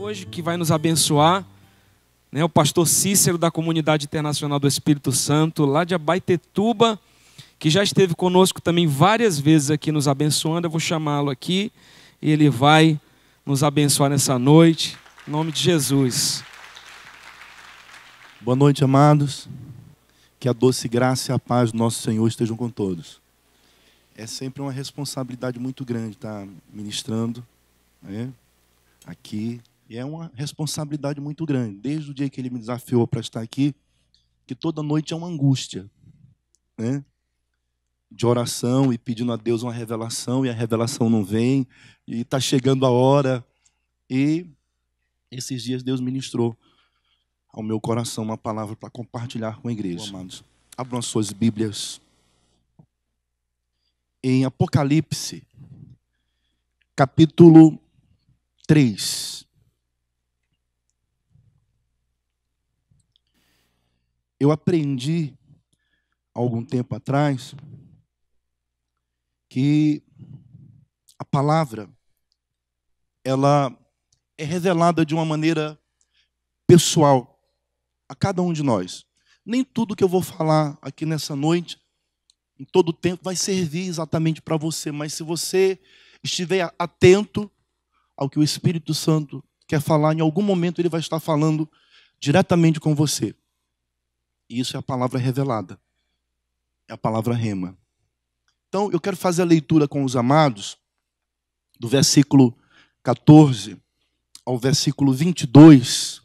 hoje que vai nos abençoar, né, o pastor Cícero da Comunidade Internacional do Espírito Santo, lá de Abaetetuba, que já esteve conosco também várias vezes aqui nos abençoando. Eu vou chamá-lo aqui e ele vai nos abençoar nessa noite, em nome de Jesus. Boa noite, amados. Que a doce graça e a paz do nosso Senhor estejam com todos. É sempre uma responsabilidade muito grande estar ministrando, né, aqui. E é uma responsabilidade muito grande. Desde o dia que ele me desafiou para estar aqui, que toda noite é uma angústia, né, de oração e pedindo a Deus uma revelação, e a revelação não vem, e está chegando a hora. E esses dias Deus ministrou ao meu coração uma palavra para compartilhar com a igreja. Amados, abram as suas Bíblias em Apocalipse, capítulo 3. Eu aprendi, há algum tempo atrás, que a palavra, ela é revelada de uma maneira pessoal a cada um de nós. Nem tudo que eu vou falar aqui nessa noite, em todo o tempo, vai servir exatamente para você, mas se você estiver atento ao que o Espírito Santo quer falar, em algum momento ele vai estar falando diretamente com você. E isso é a palavra revelada, é a palavra rema. Então, eu quero fazer a leitura com os amados, do versículo 14 ao versículo 22,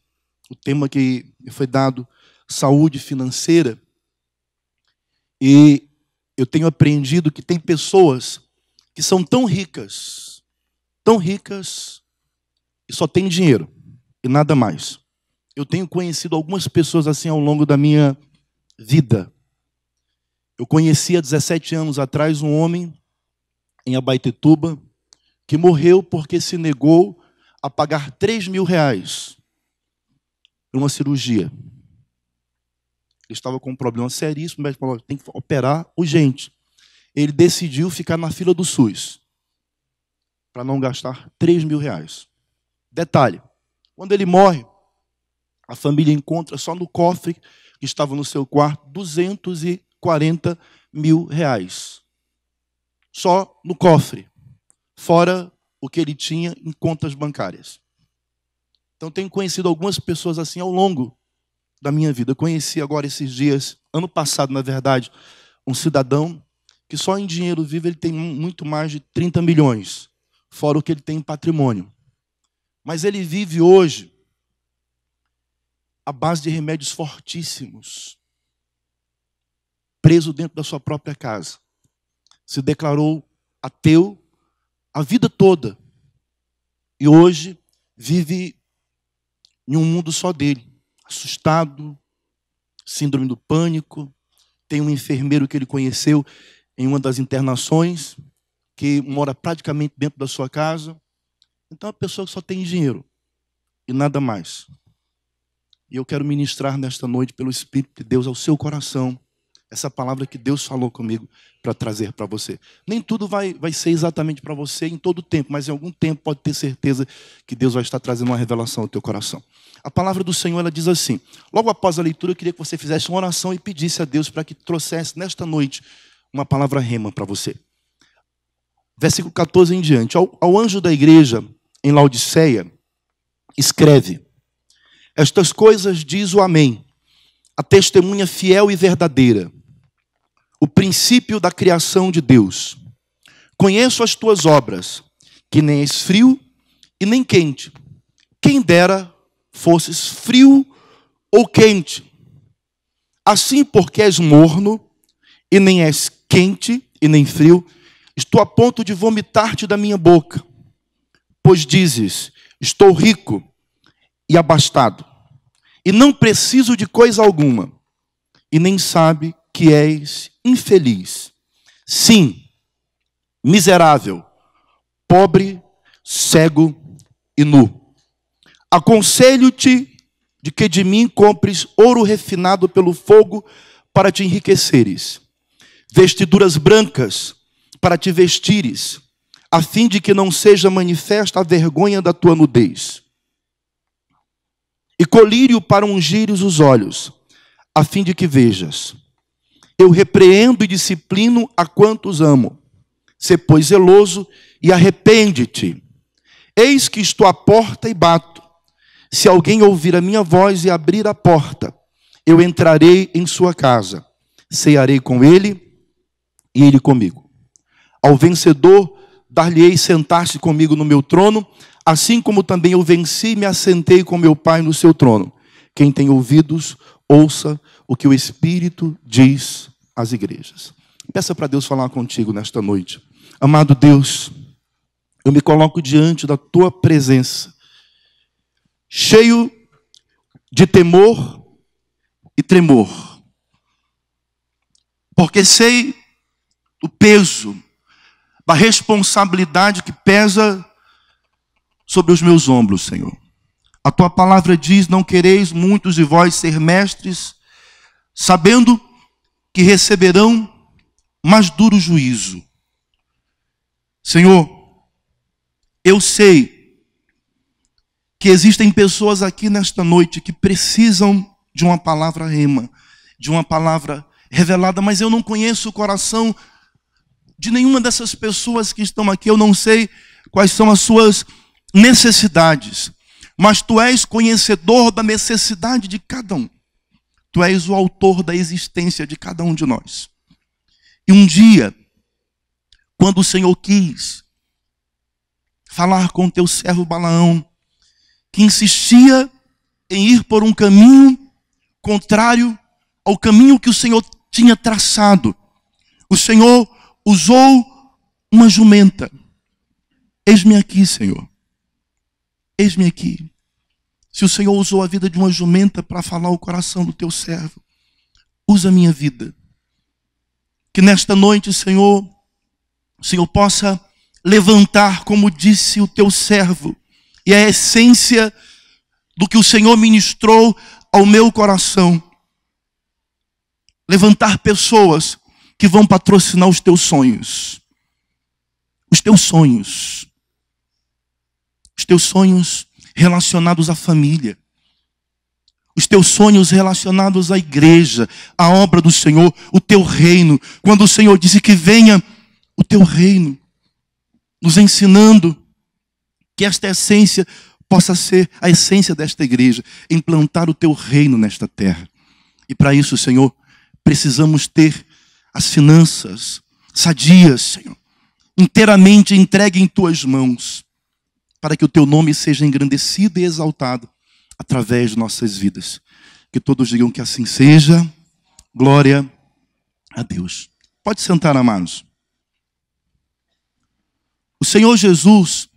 o tema que me foi dado, saúde financeira. E eu tenho aprendido que tem pessoas que são tão ricas, e só têm dinheiro e nada mais. Eu tenho conhecido algumas pessoas assim ao longo da minha vida. Eu conheci há 17 anos atrás um homem em Abaetetuba que morreu porque se negou a pagar R$3.000 por uma cirurgia. Ele estava com um problema seríssimo, o médico falou, tem que operar urgente. Ele decidiu ficar na fila do SUS para não gastar R$3.000. Detalhe, quando ele morre, a família encontra só no cofre que estava no seu quarto R$240.000. Só no cofre, fora o que ele tinha em contas bancárias. Então, tenho conhecido algumas pessoas assim ao longo da minha vida. Eu conheci agora esses dias, ano passado, na verdade, um cidadão que só em dinheiro vivo ele tem muito mais de 30 milhões, fora o que ele tem em patrimônio. Mas ele vive hoje à base de remédios fortíssimos, preso dentro da sua própria casa. Se declarou ateu a vida toda. E hoje vive em um mundo só dele. Assustado, síndrome do pânico. Tem um enfermeiro que ele conheceu em uma das internações, que mora praticamente dentro da sua casa. Então é uma pessoa que só tem dinheiro e nada mais. E eu quero ministrar nesta noite, pelo Espírito de Deus, ao seu coração, essa palavra que Deus falou comigo para trazer para você. Nem tudo vai ser exatamente para você em todo o tempo, mas em algum tempo pode ter certeza que Deus vai estar trazendo uma revelação ao teu coração. A palavra do Senhor, ela diz assim, logo após a leitura, eu queria que você fizesse uma oração e pedisse a Deus para que trouxesse nesta noite uma palavra rema para você. Versículo 14 em diante. Ao anjo da igreja em Laodiceia, escreve, estas coisas diz o Amém, a testemunha fiel e verdadeira, o princípio da criação de Deus. Conheço as tuas obras, que nem és frio e nem quente. Quem dera fosses frio ou quente. Assim, porque és morno, e nem és quente e nem frio, estou a ponto de vomitar-te da minha boca. Pois dizes, estou rico e abastado, e não preciso de coisa alguma, e nem sabe que és infeliz. Sim, miserável, pobre, cego e nu. Aconselho-te de que de mim compres ouro refinado pelo fogo para te enriqueceres, vestiduras brancas para te vestires, a fim de que não seja manifesta a vergonha da tua nudez. e colírio para ungires os olhos, a fim de que vejas. Eu repreendo e disciplino a quantos amo. Sê, pois, zeloso e arrepende-te. Eis que estou à porta e bato. Se alguém ouvir a minha voz e abrir a porta, eu entrarei em sua casa, cearei com ele e ele comigo. Ao vencedor, dar-lhe-ei sentar-se comigo no meu trono, assim como também eu venci e me assentei com meu Pai no seu trono. Quem tem ouvidos, ouça o que o Espírito diz às igrejas. Peça para Deus falar contigo nesta noite. Amado Deus, eu me coloco diante da tua presença, cheio de temor e tremor, porque sei o peso da responsabilidade que pesa sobre os meus ombros, Senhor. A tua palavra diz: não quereis muitos de vós ser mestres, sabendo que receberão mais duro juízo. Senhor, eu sei que existem pessoas aqui nesta noite que precisam de uma palavra rema, de uma palavra revelada, mas eu não conheço o coração de nenhuma dessas pessoas que estão aqui. Eu não sei quais são as suas necessidades, mas tu és conhecedor da necessidade de cada um. Tu és o autor da existência de cada um de nós. E um dia, quando o Senhor quis falar com o teu servo Balaão, que insistia em ir por um caminho contrário ao caminho que o Senhor tinha traçado, o Senhor usou uma jumenta. Eis-me aqui, Senhor. Eis-me aqui. Se o Senhor usou a vida de uma jumenta para falar o coração do teu servo, usa a minha vida. Que nesta noite, Senhor, o Senhor possa levantar, como disse o teu servo, e a essência do que o Senhor ministrou ao meu coração. Levantar pessoas que vão patrocinar os teus sonhos. Os teus sonhos. Os teus sonhos relacionados à família. Os teus sonhos relacionados à igreja, à obra do Senhor, o teu reino. Quando o Senhor disse que venha o teu reino, nos ensinando que esta essência possa ser a essência desta igreja, implantar o teu reino nesta terra. E para isso, Senhor, precisamos ter as finanças sadias, Senhor, inteiramente entregue em tuas mãos, para que o teu nome seja engrandecido e exaltado através de nossas vidas. Que todos digam que assim seja. Glória a Deus. Pode sentar, amados. O Senhor Jesus,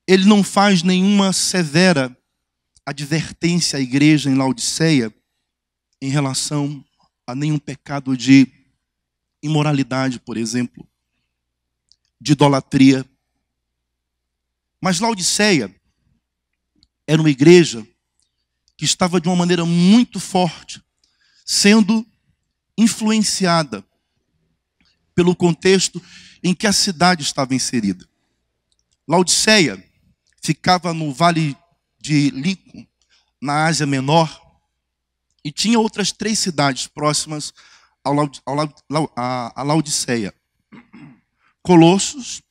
Ele não faz nenhuma severa advertência à igreja em Laodiceia em relação a nenhum pecado de imoralidade, por exemplo, de idolatria. Mas Laodiceia era uma igreja que estava de uma maneira muito forte, sendo influenciada pelo contexto em que a cidade estava inserida. Laodiceia ficava no vale de Líquon, na Ásia Menor, e tinha outras 3 cidades próximas a Laodiceia. Colossos,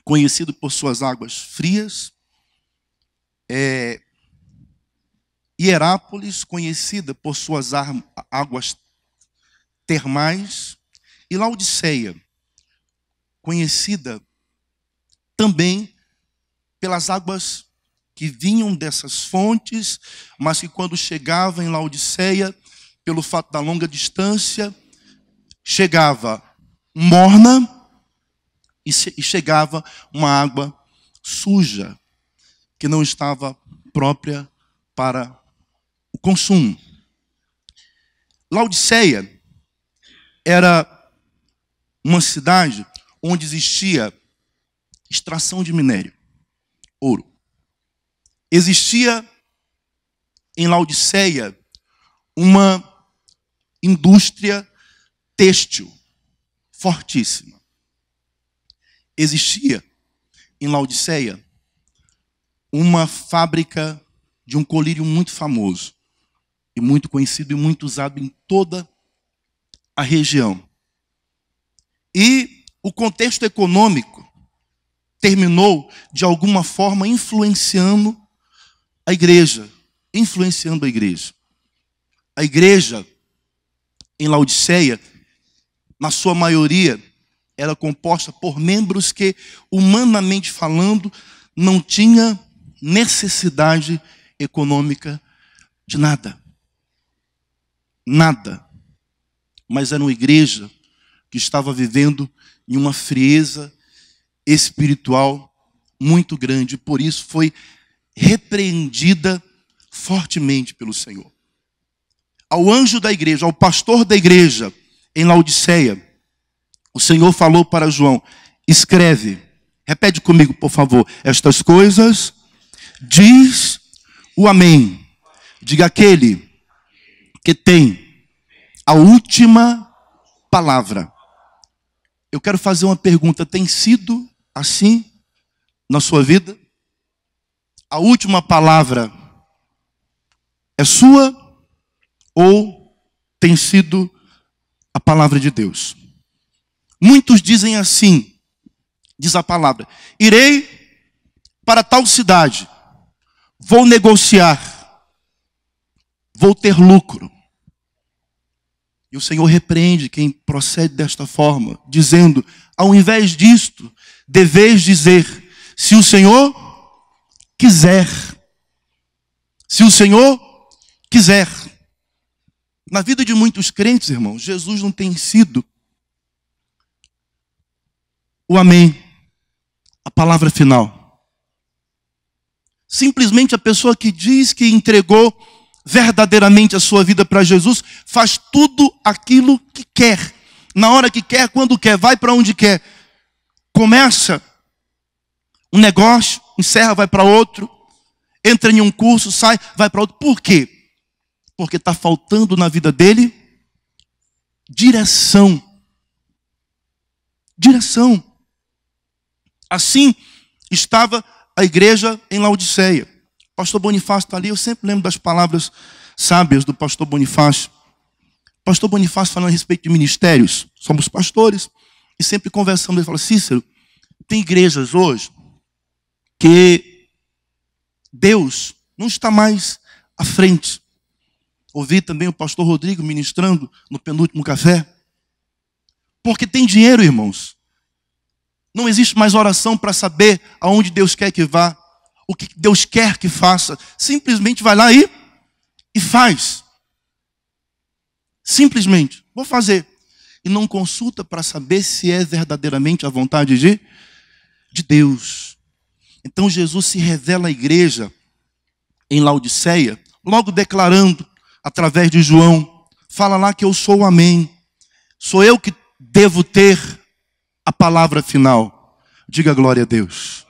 conhecido por suas águas frias. Hierápolis, conhecida por suas águas termais. E Laodiceia, conhecida também pelas águas que vinham dessas fontes, mas que quando chegava em Laodiceia, pelo fato da longa distância, chegava morna e chegava uma água suja, que não estava própria para o consumo. Laodiceia era uma cidade onde existia extração de minério, ouro. Existia em Laodiceia uma indústria têxtil fortíssima. Existia em Laodiceia uma fábrica de um colírio muito famoso, e muito conhecido e muito usado em toda a região. E o contexto econômico terminou, de alguma forma, influenciando a igreja. A igreja em Laodiceia, na sua maioria, era composta por membros que, humanamente falando, não tinha necessidade econômica de nada. Nada. Mas era uma igreja que estava vivendo em uma frieza espiritual muito grande. Por isso foi repreendida fortemente pelo Senhor. Ao anjo da igreja, ao pastor da igreja em Laodiceia, o Senhor falou para João: escreve, repete comigo, por favor, estas coisas diz o Amém. Diga: aquele que tem a última palavra. Eu quero fazer uma pergunta: tem sido assim na sua vida? A última palavra é sua ou tem sido a palavra de Deus? Muitos dizem assim, diz a palavra: irei para tal cidade, vou negociar, vou ter lucro. E o Senhor repreende quem procede desta forma, dizendo: ao invés disto, deveis dizer, se o Senhor quiser. Se o Senhor quiser. Na vida de muitos crentes, irmãos, Jesus não tem sido o amém, a palavra final. Simplesmente a pessoa que diz que entregou verdadeiramente a sua vida para Jesus, faz tudo aquilo que quer, na hora que quer, quando quer, vai para onde quer. Começa um negócio, encerra, vai para outro, entra em um curso, sai, vai para outro. Por quê? Porque está faltando na vida dele direção. Direção. Assim estava a igreja em Laodiceia. O pastor Bonifácio está ali, eu sempre lembro das palavras sábias do pastor Bonifácio. O pastor Bonifácio falando a respeito de ministérios. Somos pastores e sempre conversamos. Ele fala: Cícero, tem igrejas hoje que Deus não está mais à frente. Ouvi também o pastor Rodrigo ministrando no penúltimo café. Porque tem dinheiro, irmãos. Não existe mais oração para saber aonde Deus quer que vá, o que Deus quer que faça. Simplesmente vai lá e faz. Simplesmente, vou fazer. E não consulta para saber se é verdadeiramente a vontade de Deus. Então Jesus se revela à igreja em Laodiceia, logo declarando, através de João, fala lá que eu sou o amém. Sou eu que devo ter a palavra final. Diga glória a Deus.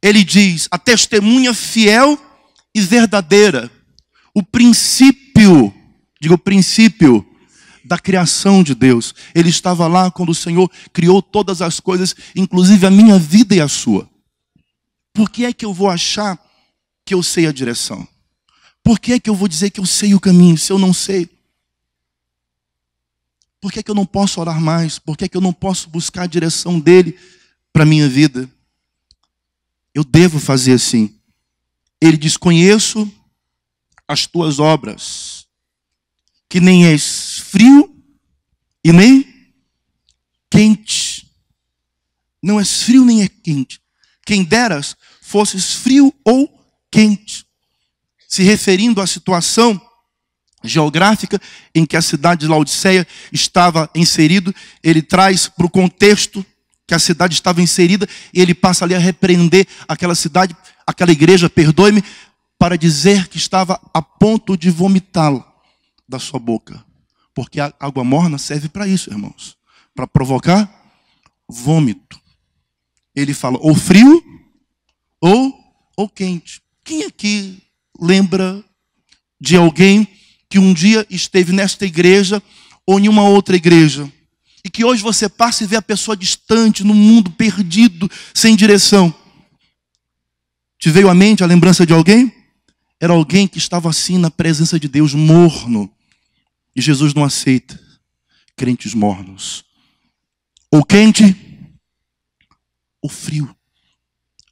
Ele diz: a testemunha fiel e verdadeira, o princípio, diga o princípio da criação de Deus. Ele estava lá quando o Senhor criou todas as coisas, inclusive a minha vida e a sua. Por que é que eu vou achar que eu sei a direção? Por que é que eu vou dizer que eu sei o caminho, se eu não sei? Por que é que eu não posso orar mais? Por que é que eu não posso buscar a direção dele para a minha vida? Eu devo fazer assim. Ele diz: conheço as tuas obras, que nem és frio e nem quente. Não és frio nem é quente. Quem deras fosses frio ou quente. Se referindo à situação geográfica em que a cidade de Laodiceia estava inserida, ele traz para o contexto que a cidade estava inserida, e ele passa ali a repreender aquela cidade, aquela igreja, perdoe-me, para dizer que estava a ponto de vomitá-la da sua boca. Porque a água morna serve para isso, irmãos, para provocar vômito. Ele fala ou frio ou quente. Quem aqui lembra de alguém que um dia esteve nesta igreja ou em uma outra igreja e que hoje você passa e vê a pessoa distante, no mundo perdido, sem direção? Te veio à mente a lembrança de alguém? Era alguém que estava assim na presença de Deus, morno. E Jesus não aceita crentes mornos. Ou quente, ou frio.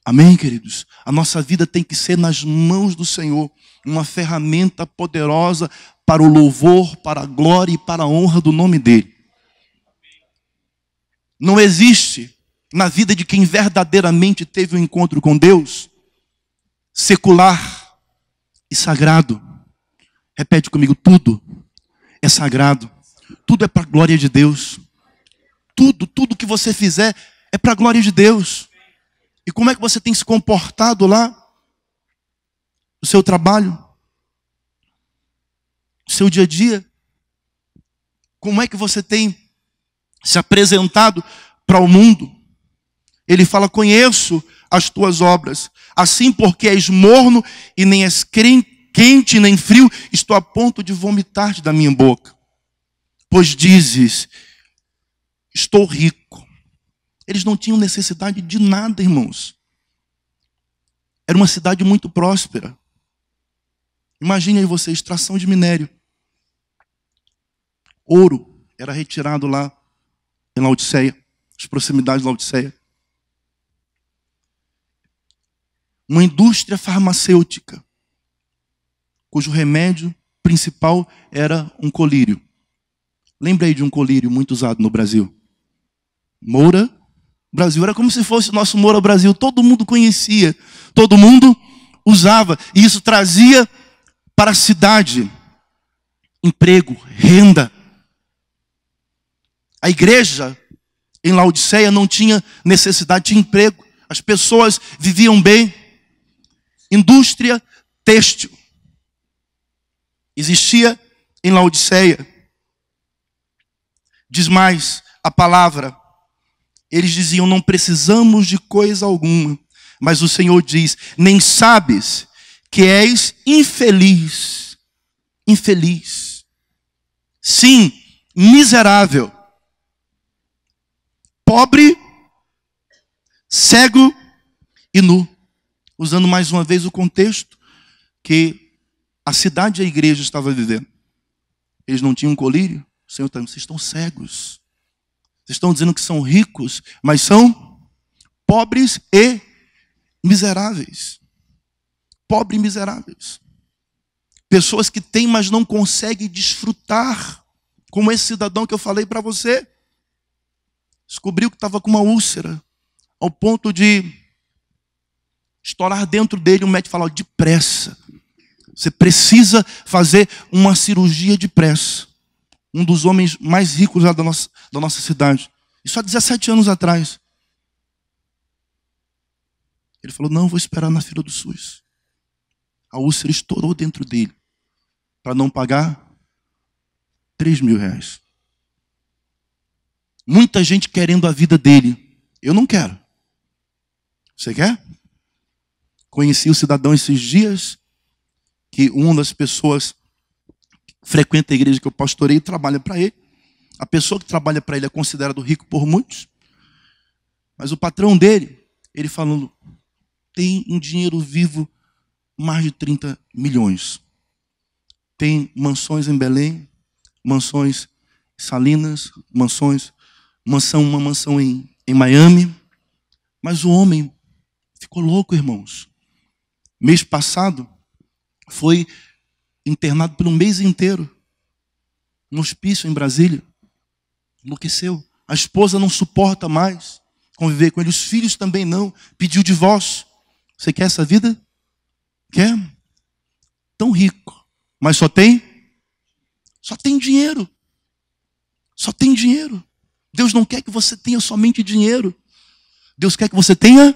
Amém, queridos? A nossa vida tem que ser nas mãos do Senhor. Uma ferramenta poderosa para o louvor, para a glória e para a honra do nome dEle. Não existe na vida de quem verdadeiramente teve um encontro com Deus secular e sagrado. Repete comigo, tudo é sagrado. Tudo é para a glória de Deus. Tudo que você fizer é para a glória de Deus. E como é que você tem se comportado lá? No seu trabalho? No seu dia a dia? Como é que você tem se apresentado para o mundo? Ele fala, conheço as tuas obras. Assim, porque és morno e nem és quente nem frio, estou a ponto de vomitar-te da minha boca. Pois dizes, estou rico. Eles não tinham necessidade de nada, irmãos. Era uma cidade muito próspera. Imagine aí você, extração de minério. Ouro era retirado lá em Laodiceia, as proximidades de Laodiceia. Uma indústria farmacêutica, cujo remédio principal era um colírio. Lembra aí de um colírio muito usado no Brasil? Moura Brasil. Era como se fosse o nosso Moura Brasil. Todo mundo conhecia, todo mundo usava. E isso trazia para a cidade emprego, renda. A igreja em Laodiceia não tinha necessidade de emprego. As pessoas viviam bem. Indústria têxtil existia em Laodiceia. Diz mais a palavra. Eles diziam, não precisamos de coisa alguma. Mas o Senhor diz, nem sabes que és infeliz. Infeliz. Sim, miserável. Pobre, cego e nu. Usando mais uma vez o contexto que a cidade e a igreja estavam vivendo. Eles não tinham colírio. O Senhor está dizendo, vocês estão cegos. Vocês estão dizendo que são ricos, mas são pobres e miseráveis. Pobres e miseráveis. Pessoas que têm, mas não conseguem desfrutar. Como esse cidadão que eu falei para você. Descobriu que estava com uma úlcera. Ao ponto de estourar dentro dele. O médico falou, depressa. Você precisa fazer uma cirurgia depressa. Um dos homens mais ricos lá da nossa cidade. Isso há 17 anos atrás. Ele falou, não, vou esperar na fila do SUS. A úlcera estourou dentro dele. Para não pagar 3 mil reais. Muita gente querendo a vida dele. Eu não quero. Você quer? Conheci o cidadão esses dias. Que uma das pessoas frequenta a igreja que eu pastorei e trabalha para ele. A pessoa que trabalha para ele é considerado rico por muitos. Mas o patrão dele, ele falando, tem em dinheiro vivo mais de 30 milhões. Tem mansões em Belém, mansões em Salinas, uma mansão em Miami. Mas o homem ficou louco, irmãos. Mês passado, foi internado por um mês inteiro no hospício em Brasília. Enlouqueceu. A esposa não suporta mais conviver com ele. Os filhos também não. Pediu divórcio. Você quer essa vida? Quer? Tão rico. Mas só tem dinheiro. Só tem dinheiro. Deus não quer que você tenha somente dinheiro. Deus quer que você tenha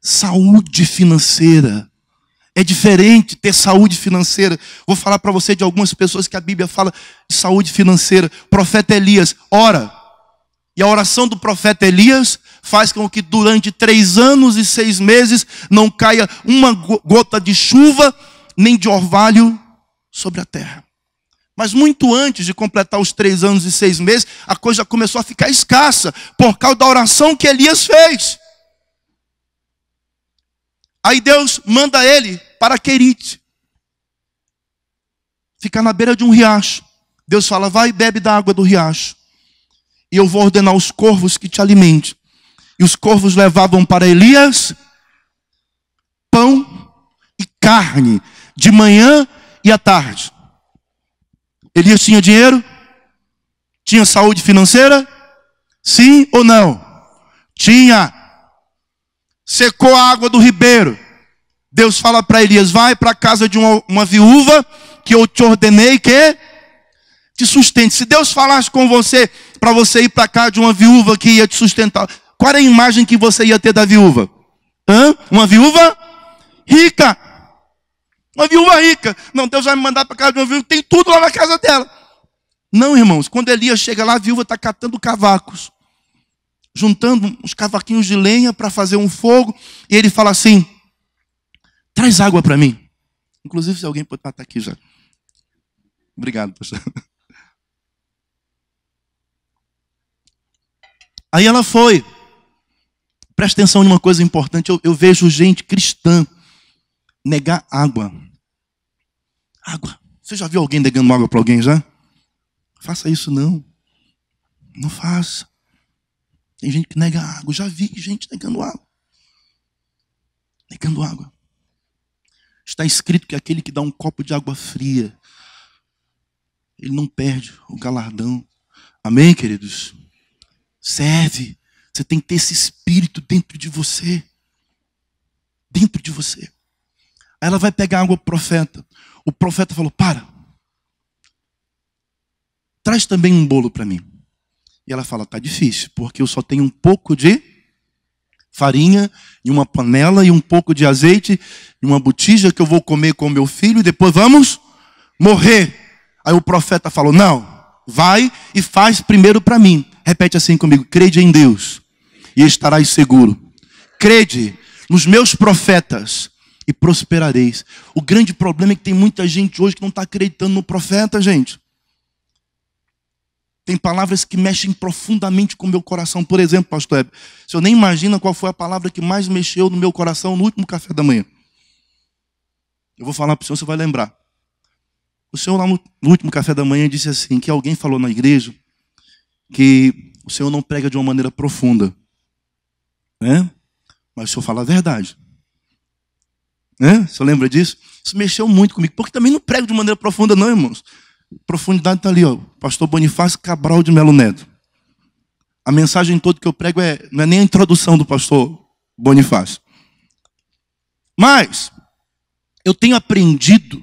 saúde financeira. É diferente ter saúde financeira. Vou falar para você de algumas pessoas que a Bíblia fala de saúde financeira. O profeta Elias ora. E a oração do profeta Elias faz com que durante 3 anos e 6 meses não caia uma gota de chuva, nem de orvalho sobre a terra. Mas muito antes de completar os 3 anos e 6 meses, a coisa começou a ficar escassa por causa da oração que Elias fez. Aí Deus manda ele para Querite, ficar na beira de um riacho. Deus fala, vai e bebe da água do riacho, e eu vou ordenar aos corvos que te alimentem. E os corvos levavam para Elias pão e carne, de manhã e à tarde. Elias tinha dinheiro? Tinha saúde financeira? Sim ou não? Tinha. Secou a água do ribeiro. Deus fala para Elias, vai para a casa de uma viúva, que eu te ordenei que te sustente. Se Deus falasse com você, para você ir para a casa de uma viúva que ia te sustentar, qual era a imagem que você ia ter da viúva? Uma viúva rica. Uma viúva rica. Não, Deus vai me mandar para a casa de uma viúva, tem tudo lá na casa dela. Não, irmãos, quando Elias chega lá, a viúva está catando cavacos, juntando uns cavaquinhos de lenha para fazer um fogo, e ele fala assim, traz água para mim. Inclusive, se alguém pode estar aqui já. Obrigado, pastor. Aí ela foi. Presta atenção em uma coisa importante. Eu vejo gente cristã negar água. Água. Você já viu alguém negando água para alguém já? Faça isso não. Não faça. Tem gente que nega água. Já vi gente negando água. Negando água. Está escrito que aquele que dá um copo de água fria, ele não perde o galardão. Amém, queridos? Serve. Você tem que ter esse espírito dentro de você. Dentro de você. Aí ela vai pegar água pro profeta. O profeta falou, para. Traz também um bolo para mim. E ela fala, tá difícil, porque eu só tenho um pouco de farinha, e uma panela, e um pouco de azeite, e uma botija que eu vou comer com meu filho, e depois vamos morrer. Aí o profeta falou, não, vai e faz primeiro para mim. Repete assim comigo, crede em Deus, e estarás seguro. Crede nos meus profetas, e prosperareis. O grande problema é que tem muita gente hoje que não está acreditando no profeta, gente. Tem palavras que mexem profundamente com o meu coração. Por exemplo, pastor Hebe, você nem imagina qual foi a palavra que mais mexeu no meu coração no último café da manhã. Eu vou falar para o senhor, você vai lembrar. O senhor lá no último café da manhã disse assim, que alguém falou na igreja que o senhor não prega de uma maneira profunda. Né? Mas o senhor fala a verdade. Né? O senhor lembra disso? Isso mexeu muito comigo. Porque também não prego de maneira profunda não, irmãos. Profundidade está ali, ó. Pastor Bonifácio Cabral de Melo Neto. A mensagem toda que eu prego não é nem a introdução do pastor Bonifácio. Mas eu tenho aprendido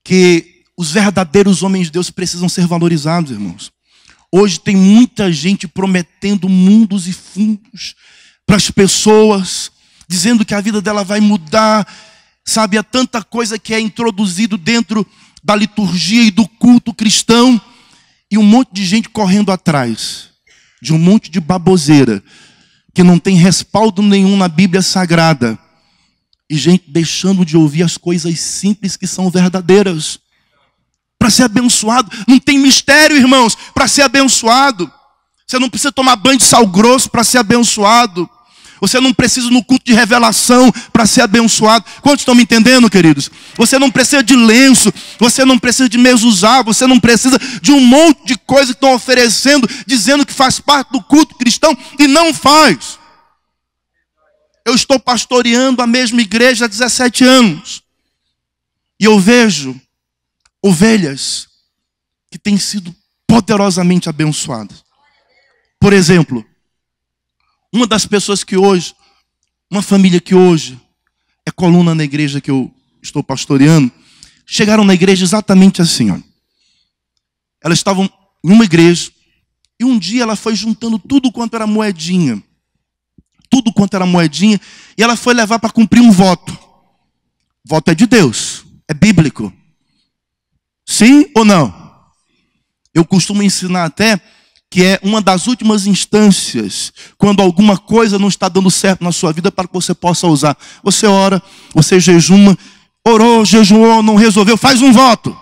que os verdadeiros homens de Deus precisam ser valorizados, irmãos. Hoje tem muita gente prometendo mundos e fundos para as pessoas, dizendo que a vida dela vai mudar. Sabe, há tanta coisa que é introduzido dentro da liturgia e do culto cristão, e um monte de gente correndo atrás de um monte de baboseira que não tem respaldo nenhum na Bíblia Sagrada, e gente deixando de ouvir as coisas simples que são verdadeiras. Para ser abençoado, não tem mistério, irmãos. Para ser abençoado, você não precisa tomar banho de sal grosso para ser abençoado. Você não precisa no culto de revelação para ser abençoado. Quantos estão me entendendo, queridos? Você não precisa de lenço, você não precisa de mezuzá, você não precisa de um monte de coisa que estão oferecendo, dizendo que faz parte do culto cristão e não faz. Eu estou pastoreando a mesma igreja há 17 anos. E eu vejo ovelhas que têm sido poderosamente abençoadas. Por exemplo, uma das pessoas que hoje, uma família que hoje é coluna na igreja que eu estou pastoreando, chegaram na igreja exatamente assim, ó. Elas estavam em uma igreja e um dia ela foi juntando tudo quanto era moedinha. Tudo quanto era moedinha, e ela foi levar para cumprir um voto. O voto é de Deus, é bíblico. Sim ou não? Eu costumo ensinar até que é uma das últimas instâncias, quando alguma coisa não está dando certo na sua vida, para que você possa usar. Você ora, você jejuma, orou, jejuou, não resolveu, faz um voto.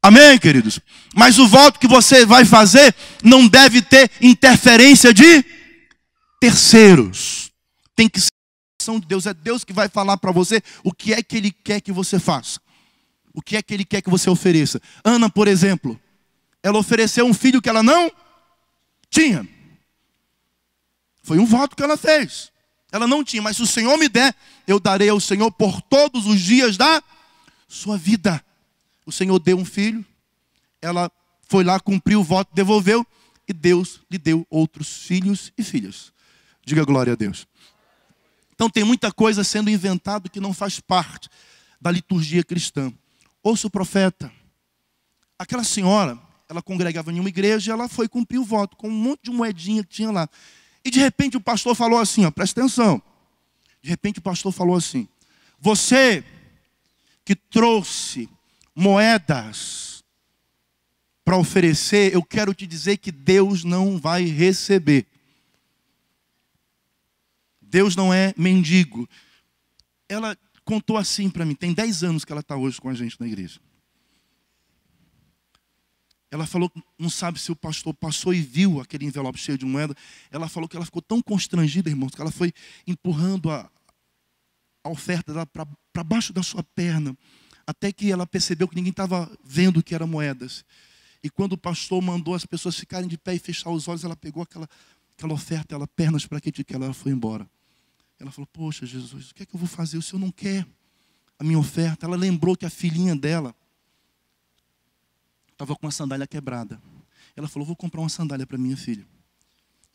Amém, queridos? Mas o voto que você vai fazer não deve ter interferência de terceiros. Tem que ser de Deus, é Deus que vai falar para você o que é que Ele quer que você faça. O que é que Ele quer que você ofereça. Ana, por exemplo, ela ofereceu um filho que ela não tinha. Foi um voto que ela fez. Ela não tinha, mas se o Senhor me der, eu darei ao Senhor por todos os dias da sua vida. O Senhor deu um filho, ela foi lá, cumpriu o voto, devolveu, e Deus lhe deu outros filhos e filhas. Diga glória a Deus. Então tem muita coisa sendo inventada que não faz parte da liturgia cristã. Ouça o profeta. Aquela senhora, ela congregava em uma igreja e ela foi cumprir o voto com um monte de moedinha que tinha lá. E de repente o pastor falou assim, ó, presta atenção. De repente o pastor falou assim: você que trouxe moedas para oferecer, eu quero te dizer que Deus não vai receber. Deus não é mendigo. Ela contou assim para mim, tem 10 anos que ela está hoje com a gente na igreja. Ela falou que não sabe se o pastor passou e viu aquele envelope cheio de moeda. Ela falou que ela ficou tão constrangida, irmãos, que ela foi empurrando a oferta dela para baixo da sua perna, até que ela percebeu que ninguém estava vendo que eram moedas. E quando o pastor mandou as pessoas ficarem de pé e fechar os olhos, ela pegou aquela oferta, ela pernas para que ela foi embora. Ela falou: poxa, Jesus, o que é que eu vou fazer? O Senhor não quer a minha oferta. Ela lembrou que a filhinha dela estava com a sandália quebrada. Ela falou: vou comprar uma sandália para minha filha.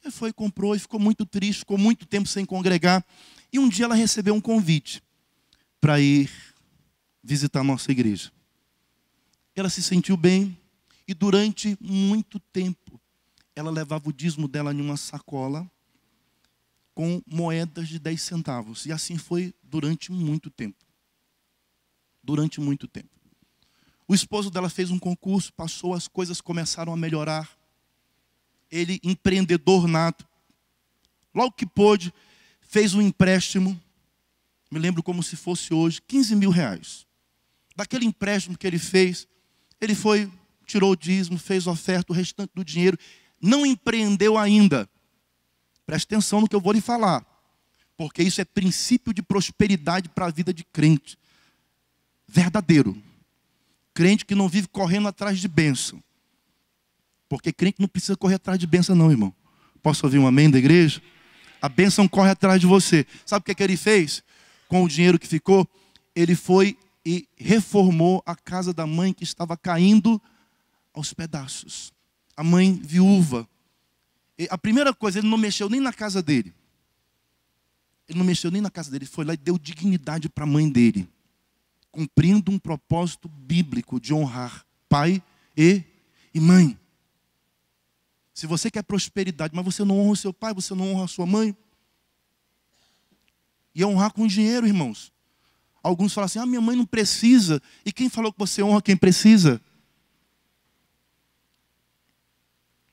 Ela foi, comprou e ficou muito triste, ficou muito tempo sem congregar. E um dia ela recebeu um convite para ir visitar a nossa igreja. Ela se sentiu bem e durante muito tempo ela levava o dízimo dela em uma sacola com moedas de 10 centavos. E assim foi durante muito tempo. Durante muito tempo. O esposo dela fez um concurso, passou, as coisas começaram a melhorar. Ele, empreendedor nato, logo que pôde, fez um empréstimo, me lembro como se fosse hoje, 15 mil reais. Daquele empréstimo que ele fez, ele foi, tirou o dízimo, fez oferta, o restante do dinheiro, não empreendeu ainda. Preste atenção no que eu vou lhe falar, porque isso é princípio de prosperidade para a vida de crente. Verdadeiro. Crente que não vive correndo atrás de bênção. Porque crente não precisa correr atrás de bênção não, irmão. Posso ouvir um amém da igreja? A bênção corre atrás de você. Sabe o que ele fez? Com o dinheiro que ficou, ele foi e reformou a casa da mãe que estava caindo aos pedaços. A mãe viúva. E a primeira coisa, ele não mexeu nem na casa dele. Ele não mexeu nem na casa dele. Ele foi lá e deu dignidade para a mãe dele. Cumprindo um propósito bíblico de honrar pai e mãe. Se você quer prosperidade, mas você não honra o seu pai, você não honra a sua mãe. E é honrar com dinheiro, irmãos. Alguns falam assim: minha mãe não precisa. E quem falou que você honra quem precisa?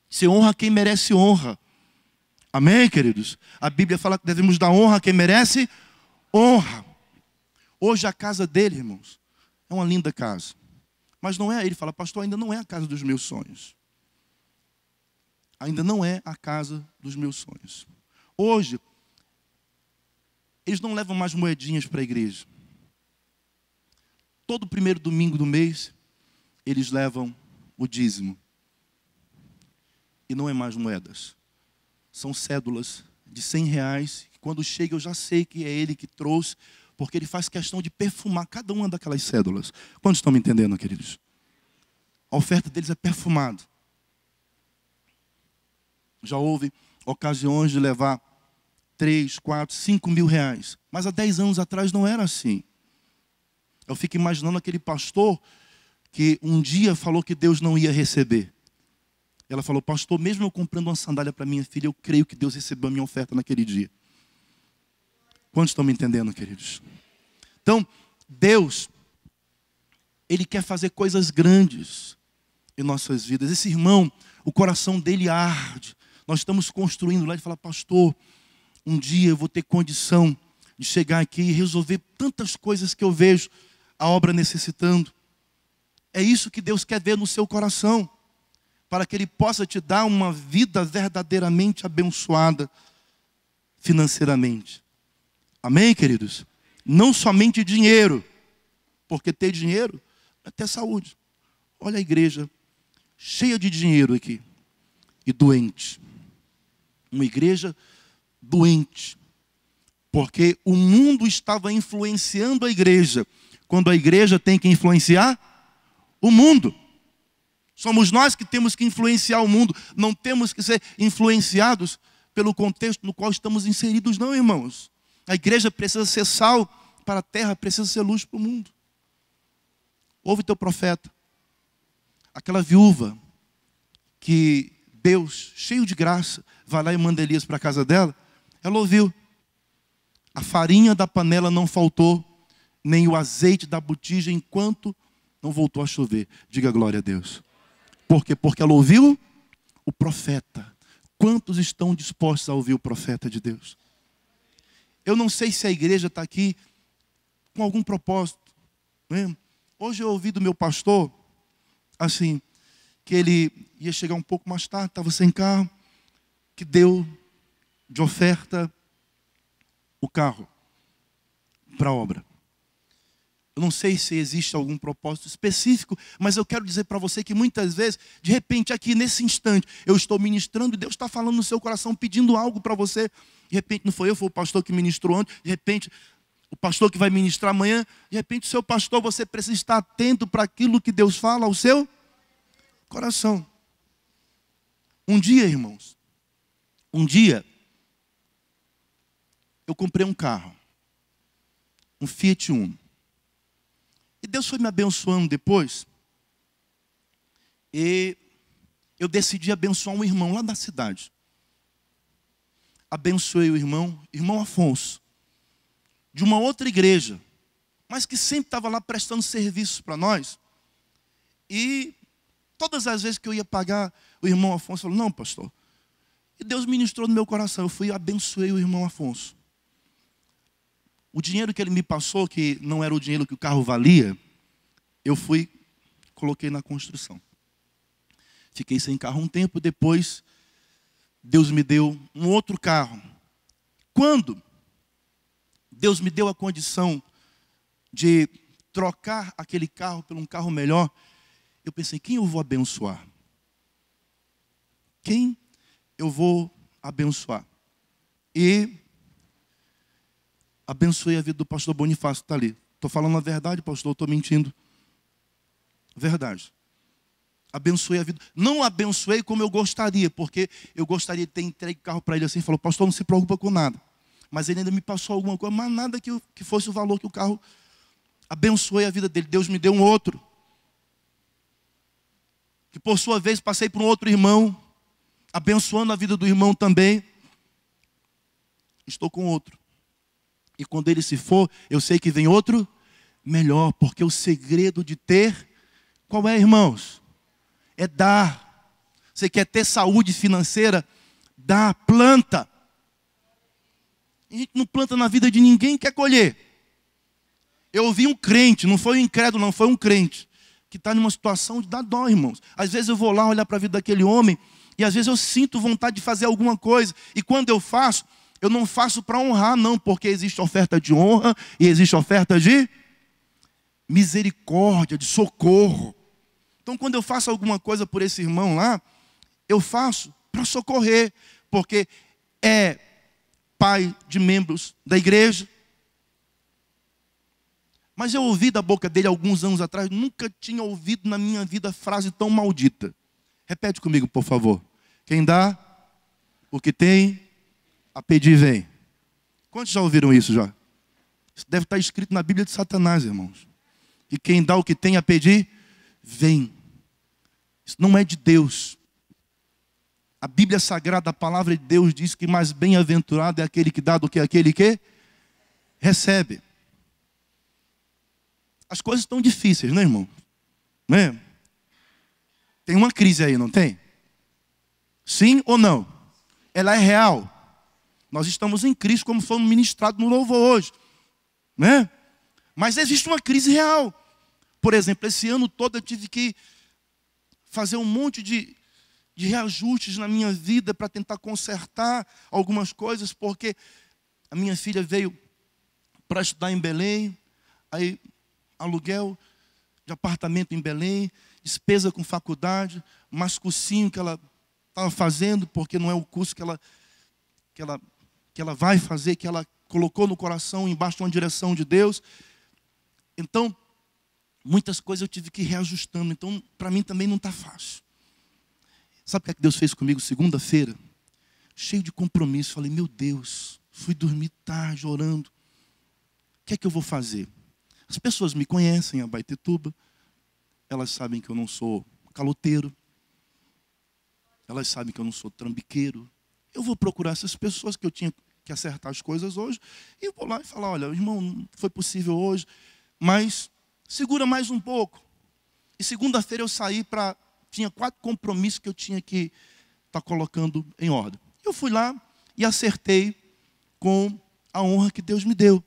Você honra quem merece honra. Amém, queridos? A Bíblia fala que devemos dar honra a quem merece honra. Hoje a casa dele, irmãos, é uma linda casa. Mas não é, ele fala: pastor, ainda não é a casa dos meus sonhos. Ainda não é a casa dos meus sonhos. Hoje, eles não levam mais moedinhas para a igreja. Todo primeiro domingo do mês, eles levam o dízimo. E não é mais moedas. São cédulas de 100 reais. Quando chega eu já sei que é ele que trouxe, porque ele faz questão de perfumar cada uma daquelas cédulas. Quantos estão me entendendo, queridos? A oferta deles é perfumada. Já houve ocasiões de levar 3, 4, 5 mil reais. Mas há 10 anos atrás não era assim. Eu fico imaginando aquele pastor que um dia falou que Deus não ia receber. Ela falou: pastor, mesmo eu comprando uma sandália para minha filha, eu creio que Deus recebeu a minha oferta naquele dia. Quantos estão me entendendo, queridos? Então, Deus, Ele quer fazer coisas grandes em nossas vidas. Esse irmão, o coração dele arde. Nós estamos construindo lá e fala: pastor, um dia eu vou ter condição de chegar aqui e resolver tantas coisas que eu vejo a obra necessitando. É isso que Deus quer ver no seu coração, para que Ele possa te dar uma vida verdadeiramente abençoada financeiramente. Amém, queridos? Não somente dinheiro, porque ter dinheiro é ter saúde. Olha a igreja cheia de dinheiro aqui e doente. Uma igreja doente, porque o mundo estava influenciando a igreja, quando a igreja tem que influenciar o mundo. Somos nós que temos que influenciar o mundo, não temos que ser influenciados pelo contexto no qual estamos inseridos, não, irmãos. A igreja precisa ser sal para a terra, precisa ser luz para o mundo. Ouve teu profeta. Aquela viúva que Deus, cheio de graça, vai lá e manda Elias para a casa dela, ela ouviu. A farinha da panela não faltou, nem o azeite da botija, enquanto não voltou a chover. Diga glória a Deus. Por quê? Porque ela ouviu o profeta. Quantos estão dispostos a ouvir o profeta de Deus? Eu não sei se a igreja está aqui com algum propósito, né? Hoje eu ouvi do meu pastor, assim, que ele ia chegar um pouco mais tarde, estava sem carro, que deu de oferta o carro para a obra. Eu não sei se existe algum propósito específico, mas eu quero dizer para você que muitas vezes, de repente aqui nesse instante, eu estou ministrando e Deus está falando no seu coração, pedindo algo para você. De repente não foi eu, foi o pastor que ministrou ontem. De repente o pastor que vai ministrar amanhã. De repente o seu pastor, você precisa estar atento para aquilo que Deus fala ao seu coração. Um dia, irmãos, eu comprei um carro, um Fiat Uno. E Deus foi me abençoando depois. E eu decidi abençoar um irmão lá da cidade. Abençoei o irmão Afonso, de uma outra igreja, mas que sempre estava lá prestando serviços para nós. E todas as vezes que eu ia pagar, o irmão Afonso falou: não, pastor. E Deus ministrou no meu coração. Eu fui e abençoei o irmão Afonso. O dinheiro que ele me passou, que não era o dinheiro que o carro valia, eu fui, coloquei na construção. Fiquei sem carro um tempo, depois Deus me deu um outro carro. Quando Deus me deu a condição de trocar aquele carro por um carro melhor, eu pensei: quem eu vou abençoar? Quem eu vou abençoar? E abençoei a vida do pastor Bonifácio, que está ali. Estou falando a verdade, pastor, estou mentindo. Verdade. Abençoei a vida. Não abençoei como eu gostaria, porque eu gostaria de ter entregue o carro para ele assim, falou: pastor, não se preocupa com nada. Mas ele ainda me passou alguma coisa, mas nada que fosse o valor que o carro. Abençoei a vida dele. Deus me deu um outro, que por sua vez passei por um outro irmão, abençoando a vida do irmão também. Estou com outro. E quando ele se for, eu sei que vem outro melhor, porque o segredo de ter, qual é, irmãos? É dar. Você quer ter saúde financeira? Dá, planta. A gente não planta na vida de ninguém, quer colher. Eu ouvi um crente, não foi um incrédulo, não, foi um crente, que está numa situação de dar dó, irmãos. Às vezes eu vou lá olhar para a vida daquele homem, e às vezes eu sinto vontade de fazer alguma coisa, e quando eu faço, eu não faço para honrar, não, porque existe oferta de honra, e existe oferta de misericórdia, de socorro. Então, quando eu faço alguma coisa por esse irmão lá, eu faço para socorrer, porque é pai de membros da igreja. Mas eu ouvi da boca dele alguns anos atrás, nunca tinha ouvido na minha vida frase tão maldita. Repete comigo, por favor. Quem dá, o que tem, a pedir vem. Quantos já ouviram isso já? Isso deve estar escrito na Bíblia de Satanás, irmãos. E quem dá o que tem a pedir, vem. Isso não é de Deus. A Bíblia Sagrada, a palavra de Deus diz que mais bem-aventurado é aquele que dá do que aquele que recebe. As coisas estão difíceis, né, irmão? Né? Tem uma crise aí, não tem? Sim ou não? Ela é real. Nós estamos em crise, como foi ministrado no louvor hoje, né? Mas existe uma crise real. Por exemplo, esse ano todo eu tive que fazer um monte de reajustes na minha vida para tentar consertar algumas coisas, porque a minha filha veio para estudar em Belém, aí aluguel de apartamento em Belém, despesa com faculdade, mais cursinho que ela estava fazendo, porque não é o curso que ela vai fazer, que ela colocou no coração, embaixo de uma direção de Deus. Então, muitas coisas eu tive que ir reajustando. Então, para mim também não está fácil. Sabe o que é que Deus fez comigo segunda-feira? Cheio de compromisso. Falei, meu Deus, fui dormir tarde, orando. O que é que eu vou fazer? As pessoas me conhecem, a Abaetetuba. Elas sabem que eu não sou caloteiro. Elas sabem que eu não sou trambiqueiro. Eu vou procurar essas pessoas que eu tinha que acertar as coisas hoje. E vou lá e falar, olha, irmão, não foi possível hoje, mas segura mais um pouco. E segunda-feira eu saí para... Tinha 4 compromissos que eu tinha que estar colocando em ordem. Eu fui lá e acertei com a honra que Deus me deu.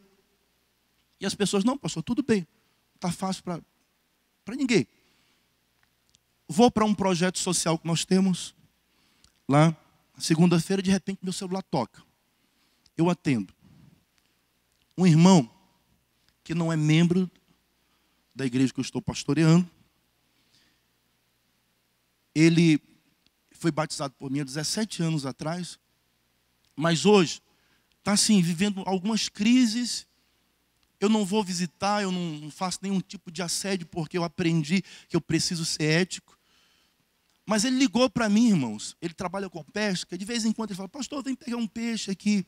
E as pessoas, não, pastor, tudo bem. Não está fácil para ninguém. Vou para um projeto social que nós temos lá. Segunda-feira, de repente, meu celular toca. Eu atendo. Um irmão que não é membro da igreja que eu estou pastoreando. Ele foi batizado por mim há 17 anos atrás. Mas hoje está assim, vivendo algumas crises. Eu não vou visitar, eu não faço nenhum tipo de assédio, porque eu aprendi que eu preciso ser ético. Mas ele ligou para mim, irmãos. Ele trabalha com pesca. De vez em quando ele fala, pastor, vem pegar um peixe aqui.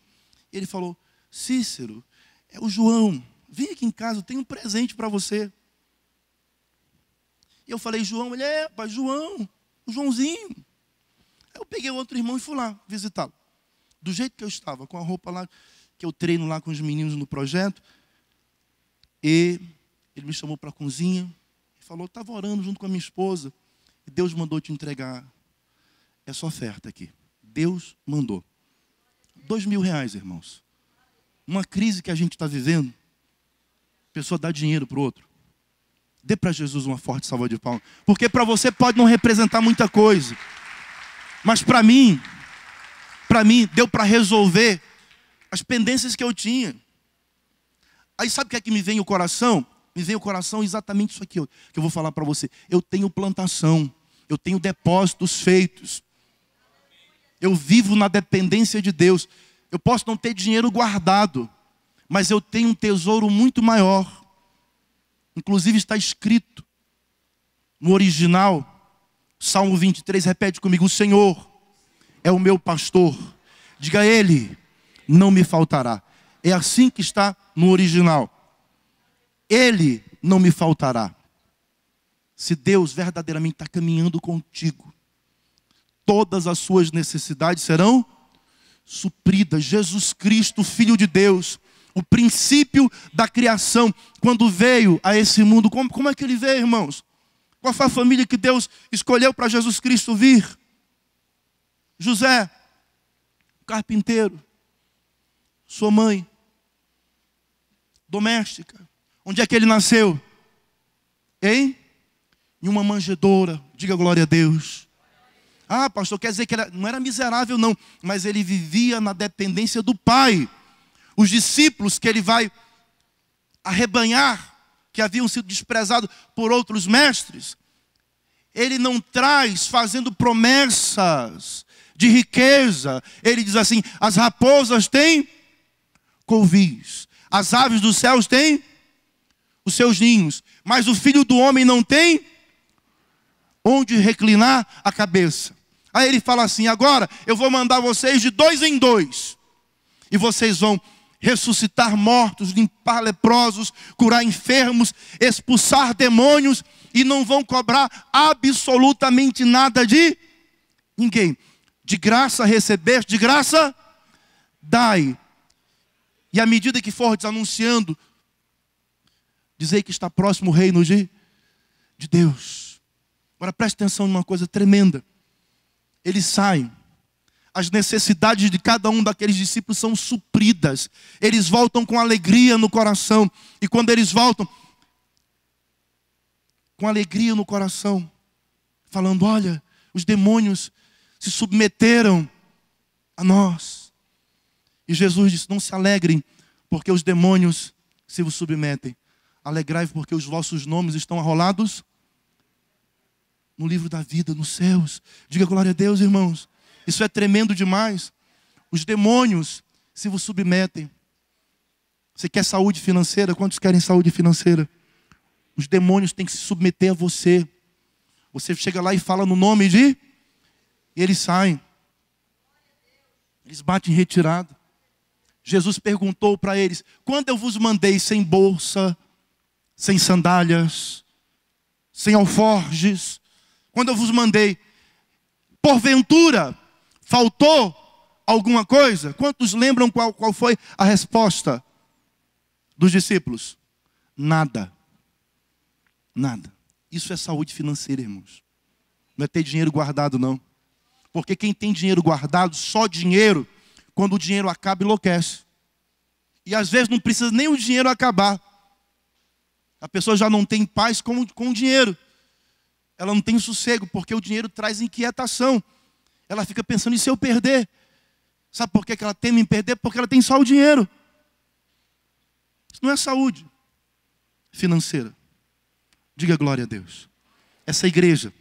Ele falou, Cícero, é o João. Vem aqui em casa, eu tenho um presente para você. E eu falei, João? Ele é, pai, João, o Joãozinho. Aí eu peguei outro irmão e fui lá visitá-lo. Do jeito que eu estava, com a roupa lá, que eu treino lá com os meninos no projeto. E ele me chamou para a cozinha e falou, estava orando junto com a minha esposa. E Deus mandou te entregar essa oferta aqui. Deus mandou. R$2.000, irmãos. Uma crise que a gente está vivendo, a pessoa dá dinheiro para o outro. Dê para Jesus uma forte salva de palmas. Porque para você pode não representar muita coisa. Mas para mim, deu para resolver as pendências que eu tinha. Aí sabe o que é que me vem o coração? Me vem o coração exatamente isso aqui que eu vou falar para você. Eu tenho plantação, eu tenho depósitos feitos. Eu vivo na dependência de Deus. Eu posso não ter dinheiro guardado, mas eu tenho um tesouro muito maior. Inclusive está escrito no original, Salmo 23, repete comigo, o Senhor é o meu pastor. Diga a Ele, não me faltará. É assim que está no original. Ele não me faltará. Se Deus verdadeiramente está caminhando contigo, todas as suas necessidades serão supridas. Jesus Cristo, Filho de Deus, o princípio da criação, quando veio a esse mundo, como é que ele veio, irmãos? Qual foi a família que Deus escolheu para Jesus Cristo vir? José, carpinteiro, sua mãe, doméstica. Onde é que ele nasceu? Em uma manjedoura. Diga glória a Deus. Ah, pastor, quer dizer que ele não era miserável, não. Mas ele vivia na dependência do Pai. Os discípulos que ele vai arrebanhar, que haviam sido desprezados por outros mestres, ele não traz fazendo promessas de riqueza. Ele diz assim, as raposas têm covis, as aves dos céus têm os seus ninhos, mas o Filho do Homem não tem onde reclinar a cabeça. Aí ele fala assim, agora eu vou mandar vocês de 2 em 2, e vocês vão ressuscitar mortos, limpar leprosos, curar enfermos, expulsar demônios, e não vão cobrar absolutamente nada de ninguém. De graça recebeste, de graça dai. E à medida que fordes anunciando, dizei que está próximo o reino de Deus. Agora preste atenção numa coisa tremenda. Eles saem. As necessidades de cada um daqueles discípulos são supridas. Eles voltam com alegria no coração. E quando eles voltam com alegria no coração, falando, olha, os demônios se submeteram a nós. E Jesus disse, não se alegrem, porque os demônios se vos submetem. Alegrai-vos porque os vossos nomes estão arrolados no livro da vida, nos céus. Diga glória a Deus, irmãos. Isso é tremendo demais. Os demônios se vos submetem. Você quer saúde financeira? Quantos querem saúde financeira? Os demônios têm que se submeter a você. Você chega lá e fala no nome de... E eles saem. Eles batem em retirada. Jesus perguntou para eles: quando eu vos mandei sem bolsa, sem sandálias, sem alforjes, quando eu vos mandei, porventura, faltou alguma coisa? Quantos lembram qual foi a resposta dos discípulos? Nada. Nada. Isso é saúde financeira, irmãos. Não é ter dinheiro guardado, não. Porque quem tem dinheiro guardado, só dinheiro, quando o dinheiro acaba, enlouquece. E às vezes não precisa nem o dinheiro acabar. A pessoa já não tem paz com o dinheiro. Ela não tem sossego, porque o dinheiro traz inquietação. Ela fica pensando, e se eu perder? Sabe por que ela teme em perder? Porque ela tem só o dinheiro. Isso não é saúde financeira. Diga glória a Deus. Essa igreja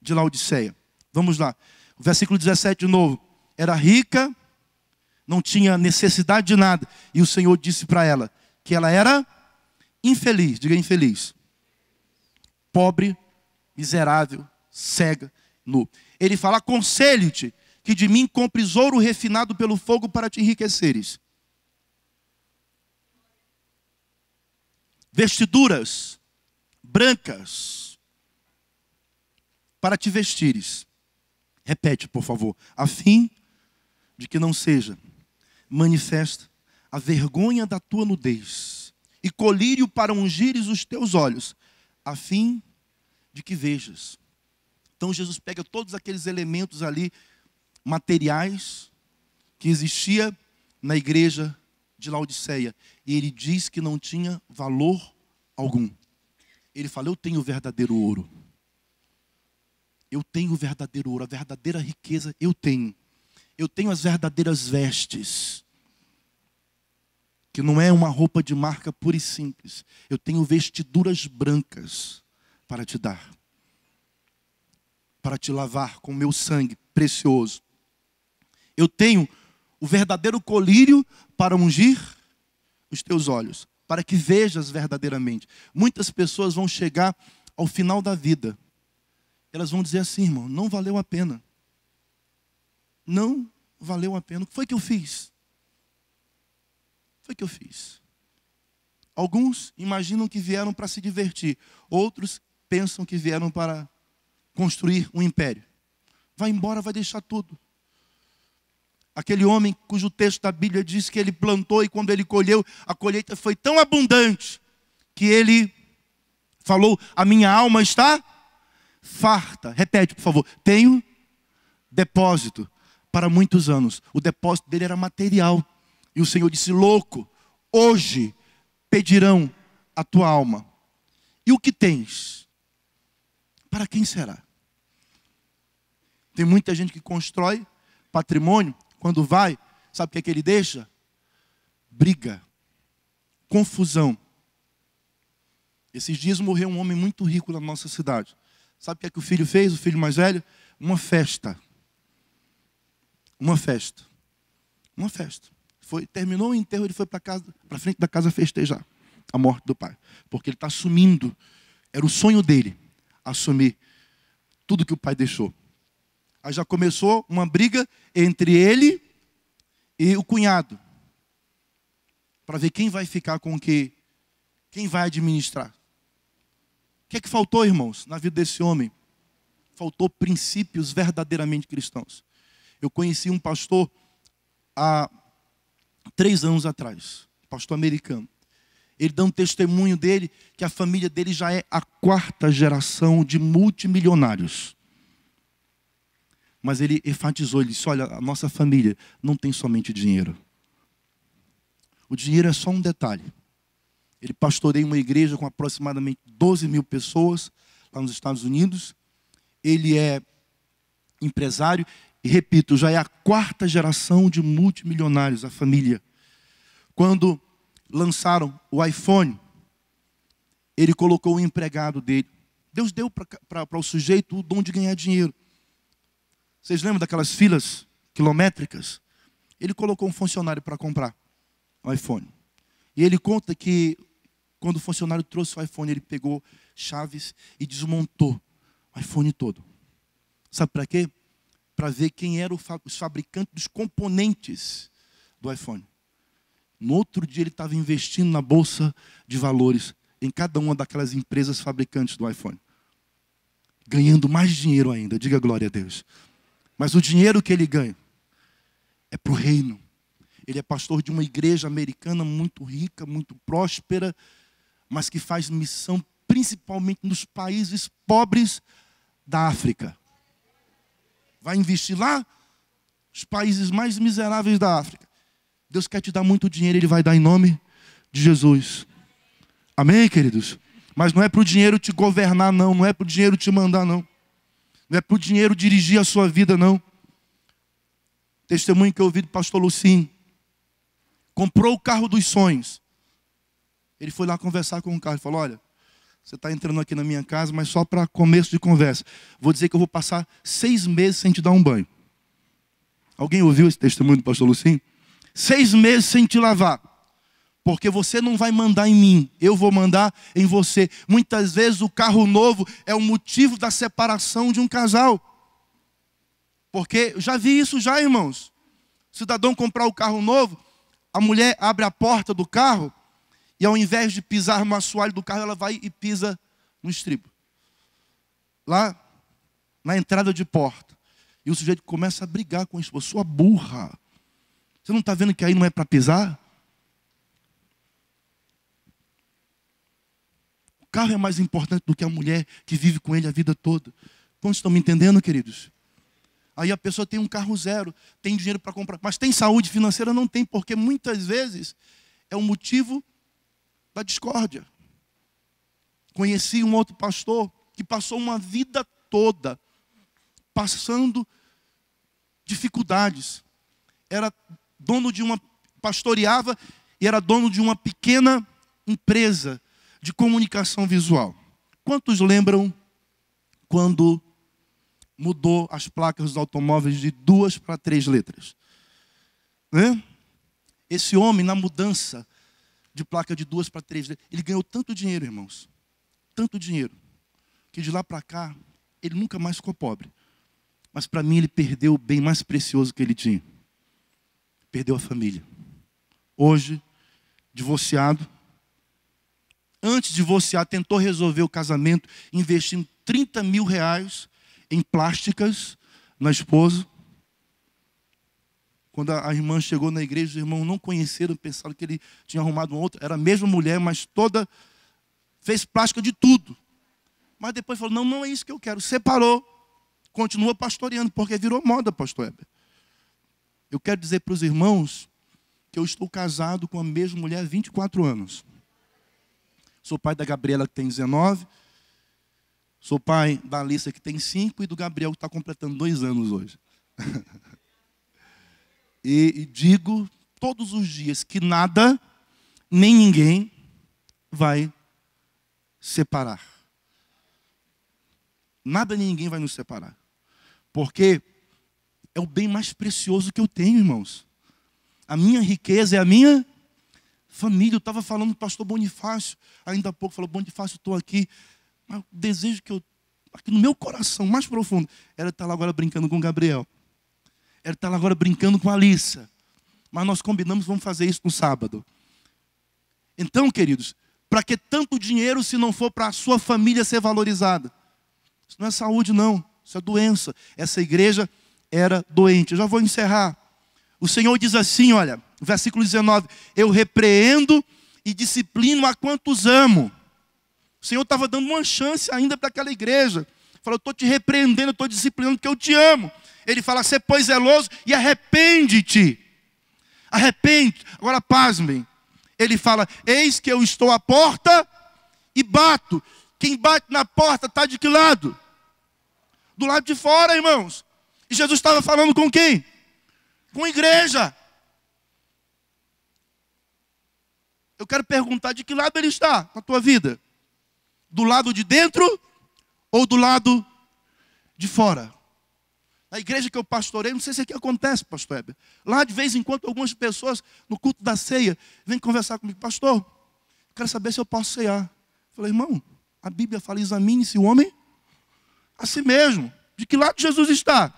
de Laodiceia, vamos lá. O versículo 17 de novo. Era rica, não tinha necessidade de nada. E o Senhor disse para ela que ela era infeliz. Diga infeliz. Pobre, miserável, cega, nu. Ele fala: aconselho-te que de mim compres ouro refinado pelo fogo para te enriqueceres. Vestiduras brancas para te vestires. Repete, por favor. A fim de que não seja manifesta a vergonha da tua nudez, e colírio para ungires os teus olhos, a fim de que vejas. Então Jesus pega todos aqueles elementos ali, materiais, que existia na igreja de Laodiceia, e ele diz que não tinha valor algum. Ele fala: eu tenho o verdadeiro ouro. Eu tenho o verdadeiro ouro, a verdadeira riqueza eu tenho. Eu tenho as verdadeiras vestes, que não é uma roupa de marca pura e simples. Eu tenho vestiduras brancas para te dar, para te lavar com meu sangue precioso. Eu tenho o verdadeiro colírio para ungir os teus olhos, para que vejas verdadeiramente. Muitas pessoas vão chegar ao final da vida, elas vão dizer assim: irmão, não valeu a pena. Não valeu a pena. O que foi que eu fiz? Foi que eu fiz. Alguns imaginam que vieram para se divertir. Outros pensam que vieram para construir um império. Vai embora, vai deixar tudo. Aquele homem cujo texto da Bíblia diz que ele plantou e quando ele colheu, a colheita foi tão abundante que ele falou: a minha alma está farta. Repete, por favor. Tenho depósito para muitos anos. O depósito dele era material. E o Senhor disse: louco, hoje pedirão a tua alma. E o que tens? Para quem será? Tem muita gente que constrói patrimônio. Quando vai, sabe o que é que ele deixa? Briga, confusão. Esses dias morreu um homem muito rico na nossa cidade. Sabe o que é que o filho fez, o filho mais velho? Uma festa. Uma festa. Uma festa. Terminou o enterro, ele foi para frente da casa festejar a morte do pai. Porque ele está assumindo, era o sonho dele, assumir tudo que o pai deixou. Aí já começou uma briga entre ele e o cunhado, para ver quem vai ficar com o quê, quem vai administrar. O que é que faltou, irmãos, na vida desse homem? Faltou princípios verdadeiramente cristãos. Eu conheci um pastor há 3 anos atrás, pastor americano. Ele dá um testemunho dele, que a família dele já é a 4ª geração de multimilionários. Mas ele enfatizou, ele disse: olha, a nossa família não tem somente dinheiro. O dinheiro é só um detalhe. Ele pastoreia uma igreja com aproximadamente 12 mil pessoas lá nos Estados Unidos. Ele é empresário e, repito, já é a 4ª geração de multimilionários, a família. Quando lançaram o iPhone, ele colocou o empregado dele. Deus deu para o sujeito o dom de ganhar dinheiro. Vocês lembram daquelas filas quilométricas? Ele colocou um funcionário para comprar o iPhone. E ele conta que quando o funcionário trouxe o iPhone, ele pegou chaves e desmontou o iPhone todo. Sabe para quê? Para ver quem eram os fabricantes dos componentes do iPhone. No outro dia ele estava investindo na bolsa de valores em cada uma daquelas empresas fabricantes do iPhone. Ganhando mais dinheiro ainda, diga glória a Deus. Mas o dinheiro que ele ganha é para o reino. Ele é pastor de uma igreja americana muito rica, muito próspera, mas que faz missão principalmente nos países pobres da África. Vai investir lá, os países mais miseráveis da África. Deus quer te dar muito dinheiro, Ele vai dar em nome de Jesus. Amém, queridos? Mas não é para o dinheiro te governar, não. Não é para o dinheiro te mandar, não. Não é para o dinheiro dirigir a sua vida, não. Testemunho que eu ouvi do pastor Lucim. Comprou o carro dos sonhos. Ele foi lá conversar com o carro e falou, olha, você está entrando aqui na minha casa, mas só para começo de conversa. Vou dizer que eu vou passar 6 meses sem te dar um banho. Alguém ouviu esse testemunho do pastor Lucim? 6 meses sem te lavar. Porque você não vai mandar em mim, eu vou mandar em você. Muitas vezes o carro novo é o motivo da separação de um casal. Porque eu já vi isso já, irmãos. O cidadão comprar o carro novo, a mulher abre a porta do carro e ao invés de pisar no assoalho do carro, ela vai e pisa no estribo. Lá na entrada de porta. E o sujeito começa a brigar com a esposa. Sua burra. Você não está vendo que aí não é para pisar? O carro é mais importante do que a mulher que vive com ele a vida toda. Quantos estão me entendendo, queridos? Aí a pessoa tem um carro zero, tem dinheiro para comprar, mas tem saúde financeira? Não tem, porque muitas vezes é o motivo da discórdia. Conheci um outro pastor que passou uma vida toda passando dificuldades. Era dono de pastoreava e era dono de uma pequena empresa de comunicação visual. Quantos lembram quando mudou as placas dos automóveis de 2 para 3 letras? Né? Esse homem, na mudança de placa de 2 para 3 letras, ele ganhou tanto dinheiro, irmãos, tanto dinheiro, que de lá para cá, ele nunca mais ficou pobre. Mas para mim, ele perdeu o bem mais precioso que ele tinha. Perdeu a família. Hoje, divorciado. Antes de divorciar, tentou resolver o casamento, investindo 30 mil reais em plásticas na esposa. Quando a irmã chegou na igreja, os irmãos não conheceram, pensaram que ele tinha arrumado uma outra. Era a mesma mulher, mas toda fez plástica de tudo. Mas depois falou, não, não é isso que eu quero. Separou, continua pastoreando, porque virou moda, pastor Heber. Eu quero dizer para os irmãos que eu estou casado com a mesma mulher há 24 anos. Sou pai da Gabriela, que tem 19. Sou pai da Alissa, que tem 5. E do Gabriel, que está completando 2 anos hoje. E digo todos os dias que nada, nem ninguém vai separar. Nada nem ninguém vai nos separar. Porque é o bem mais precioso que eu tenho, irmãos. A minha riqueza é a minha família. Eu estava falando do pastor Bonifácio, ainda há pouco, falou, Bonifácio, estou aqui. Mas o desejo que eu, aqui no meu coração, mais profundo, era estar lá agora brincando com o Gabriel. Era estar lá agora brincando com a Alissa. Mas nós combinamos, vamos fazer isso no sábado. Então, queridos, para que tanto dinheiro se não for para a sua família ser valorizada? Isso não é saúde, não. Isso é doença. Essa igreja era doente. Eu já vou encerrar. O Senhor diz assim, olha, versículo 19. Eu repreendo e disciplino a quantos amo. O Senhor estava dando uma chance ainda para aquela igreja. Falou, eu estou te repreendendo, eu estou disciplinando porque eu te amo. Ele fala, ser pois zeloso e arrepende-te. Arrepende. Agora pasmem. Ele fala, eis que eu estou à porta e bato. Quem bate na porta está de que lado? Do lado de fora, irmãos. E Jesus estava falando com quem? Com a igreja. Eu quero perguntar, de que lado ele está na tua vida? Do lado de dentro ou do lado de fora? Na igreja que eu pastorei, não sei se aqui acontece, pastor Heber. Lá, de vez em quando, algumas pessoas, no culto da ceia, vêm conversar comigo. Pastor, quero saber se eu posso cear. Eu falei, irmão, a Bíblia fala, examine-se o homem a si mesmo. De que lado Jesus está?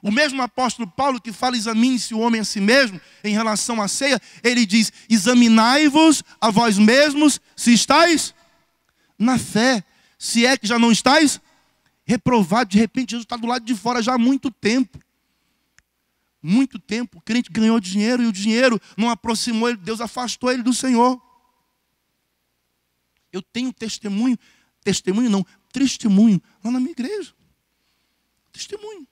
O mesmo apóstolo Paulo que fala, examine-se o homem a si mesmo, em relação à ceia, ele diz, examinai-vos a vós mesmos, se estáis na fé, se é que já não estáis reprovado. De repente Jesus está do lado de fora já há muito tempo. Muito tempo. O crente ganhou dinheiro e o dinheiro não aproximou ele, Deus afastou ele do Senhor. Eu tenho testemunho lá na minha igreja. Testemunho.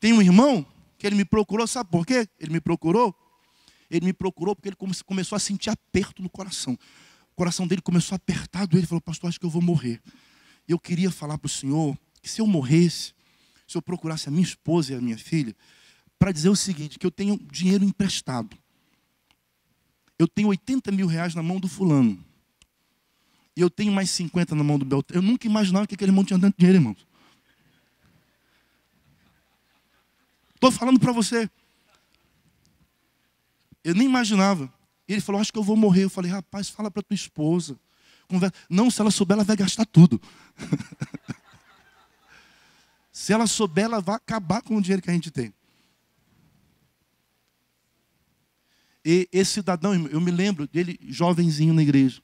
Tem um irmão que ele me procurou, sabe por quê? Ele me procurou porque ele começou a sentir aperto no coração. O coração dele começou a apertar, doer. Ele falou, pastor, acho que eu vou morrer. Eu queria falar para o senhor que se eu morresse, se eu procurasse a minha esposa e a minha filha, para dizer o seguinte, que eu tenho dinheiro emprestado. Eu tenho 80 mil reais na mão do fulano. E eu tenho mais 50 na mão do Beltrano. Eu nunca imaginava que aquele irmão tinha tanto dinheiro, irmãos. Estou falando para você. Eu nem imaginava. Ele falou, acho que eu vou morrer. Eu falei, rapaz, fala para tua esposa. Conversa. Não, se ela souber, ela vai gastar tudo. Se ela souber, ela vai acabar com o dinheiro que a gente tem. E esse cidadão, eu me lembro dele, jovenzinho na igreja.